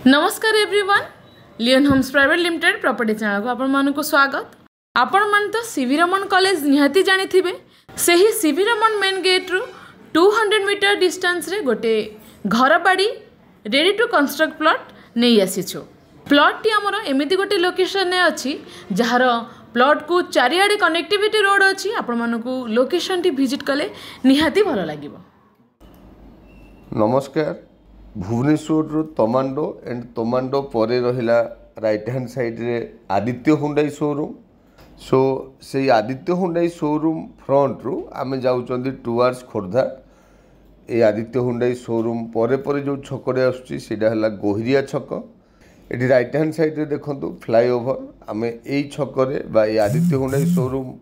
नमस्कार everyone Leon Homes Private Limited property channel को आपण मानक स्वागत। आपण मान तो सीवी रमन कॉलेज निहाती जानी थिबे। सही सीवी रमन मेन गेट रु 200 मीटर डिस्टेंस रे गोटे घर बाड़ी रेडी टू कंस्ट्रक्ट प्लॉट नहीं आसीछु। प्लॉट टी हमर एमिति गोटे लोकेशन ने अछि जहार प्लॉट को चारिआडे कनेक्टिविटी रोड अछि। आपण मानकु लोकेशन टी विजिट कले निहाती भलो लागिबो। नमस्कार। भुवनेश्वर तमांडो एंड तमांडो परे रहिला राइट हैंड साइड रे आदित्य हुंडाई शोरूम। सो से आदित्य हुंडाई शोरूम फ्रंट रु आमे जाउचंदी टुवर्ड्स खोर्धा। ए आदित्य हुंडाई शोरूम परे परे जो छकड़े आसुची सेडा हला गोहिरिया छक। एटी राइट हैंड साइड रे देखंतु फ्लाईओवर। आमे एई छकरे बा ए आदित्य हुंडाई शोरूम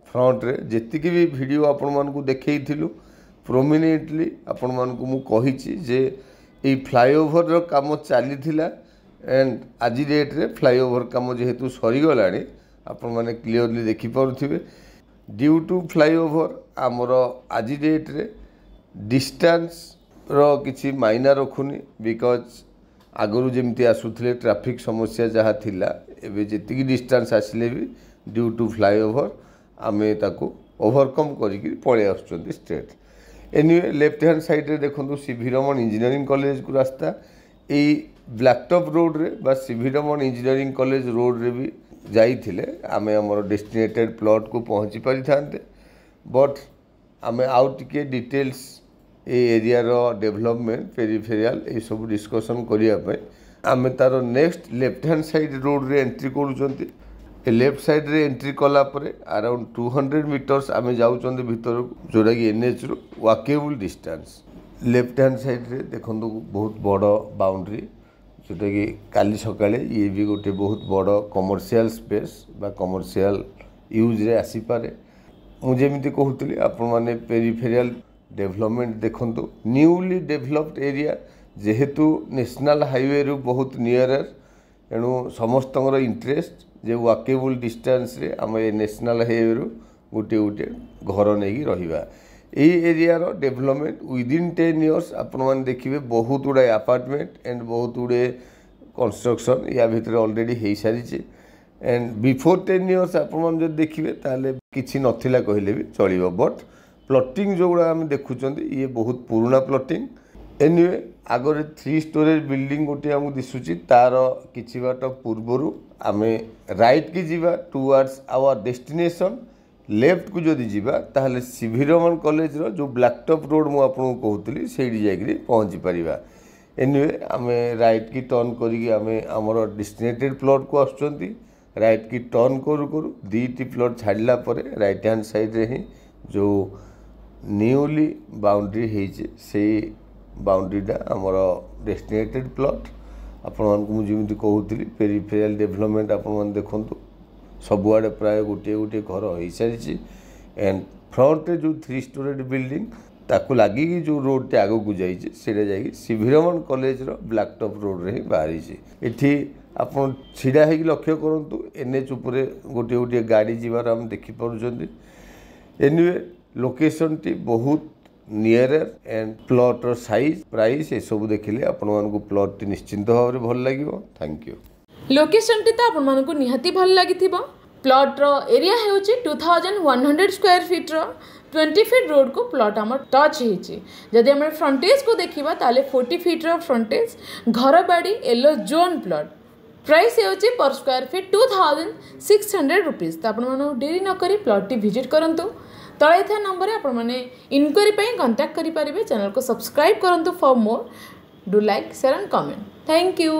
फ्रंट रे जेतिकी भी वीडियो आपण मानकु देखैथिलु प्रोमिनेंटली आपण मानकु मु कहिछि जे ये फ्लाईओवर रो काम चली एंड आज डेट रे फ्लाईओवर काम जेहेतु सरीगला आपण मैंने क्लीयरली देखिपे। ड्यू टू फ्लाईओवर आमर आज डेट रे डिस्टेंस रो किछि मायना रखुनी बिकज आगरू जमती आसुथिले ट्रैफिक समस्या जहाँ थिला एबे जेतिकी डिस्टेंस आसिले भी ड्यू टू फ्लाईओवर आमे ताको ओवरकम करिकि पळे आसुचंती straight. Anyway left hand side रे देखो सीवी रमन इंजीनियरिंग कॉलेज को रास्ता यही ब्लैकटॉप रोड रे बा CV Raman engineering college road रे भी जाइथिले आमे हमर डेस्टिनेटेड प्लॉट को पहुँची पारि थांते। बट आमे आउ टिके डिटेल्स ए एरिया रो डेवलपमेंट पेरिफेरियल ए सब डिस्कशन करिया पे आमे तारो next left hand side road रे एंट्री करूचंती। ए लेफ्ट साइड रे एंट्री कला परे अराउंड 200 मीटर्स आमे जाउचंदी भीतर जोड़ा कि एनएच रु walkable distance. Left hand side रे देखंतु बहुत बड़ बाउंड्री जोटा कि काली सकाळे ये भी गोटे बहुत बड़ कमर्शियल स्पेस बा कमर्शियल यूज रे आसी पारे। मु जेमिति कहूतली आपण माने पेरिफेरियल डेवलपमेंट देखंतु न्यूली डेवलप्ड एरिया जेहेतु नेशनल हाईवे रु बहुत नियरर एणु समस्तଙ୍କର इंटरेस्ट जे वाकेबल डिस्टेंस रे आम ए नेशनल हाईवे रु गोटे गोटे घर नहीं रहिबा। यही एरिया रो डेवलपमेंट विदिन 10 इयर्स आपण माने देखिबे बहुत गुडा अपार्टमेंट एंड बहुत गुडे कंस्ट्रक्शन या भीतर ऑलरेडी हो सारी एंड बिफोर 10 इयर्स आपण माने जब देखिबे ताले किछि नथिला कहले भी चलिबो। बट प्लॉटिंग जो गुडा हम देखुचंदी ये बहुत पुराना plotting. Anyway Agar 3 storage building गोटे आमको दिशुची तार किछि बाट पूर्वरु आमे राइट की जीवा टुवर्ड्स आवर डेस्टिनेशन लेफ्ट को जदि जीवा ताहले सीवी रमन कॉलेज रो जो ब्लैकटॉप रोड मु आपन को कहउतली सेठी जाइकरी पहुंची परिबा। एनीवे आमे राइट की टर्न करिकि आमे हमर डेस्टिनेटेड प्लॉट को आछुचंती। राइट की टर्न करू करू दीटी प्लॉट छाड़ला परे राइट हैंड साइड रे ही जो न्यूली बाउंड्री हेचे से बाउंड्रीटा आमर डेस्टिनेटेड प्लॉट। आपण मानकु मु जेमिति कहउतली पेरिफेरियल डेवलपमेंट आपण मान देखंतु सबुआडे प्राय गोटे गोटे घर हो सारी एंड फ्रंट रे जो 3 स्टोरेड बिल्डिंग ताकू लागी जो रोड टे आगो को जाइए सेटा जाई सीवी रमन कॉलेज रो ब्लैकटॉप रोड रे ही बाहरी छी। एठी आपण छिडा हेकी लक्ष्य करंतु एनएच ऊपर गोटे गोटे गाड़ी जीवार हम देखि परुचंदी। एनीवे लोकेशन टी बहुत नियरर एंड प्लॉट रो साइज प्राइस ए सब देखिले आपण मानकु प्लॉट टी निश्चिंत भाव रे भल लागिवो। Thank you. लोकेशन टी तो आपण मानकु निहाती भल लागिथिबो। प्लॉट रो एरिया हेउची 2100 स्क्वायर फीट रो 20 फीट रोड को प्लॉट हमर टच हेची। जदि हमर फ्रंटेज को देखिबा ताले 40 फीट रो फ्रंटेज घर बाड़ी येलो जोन प्लॉट प्राइस हेउची पर स्क्वायर फीट 2600 रुपीस। तो आपण मानकु देरी न करी प्लॉट टी विजिट करंतु। तळे था नंबर आपण माने इनक्वायरी पे कांटेक्ट करि परिबे। चैनल को सब्सक्राइब करंतु for more. Do like share and comment. Thank you.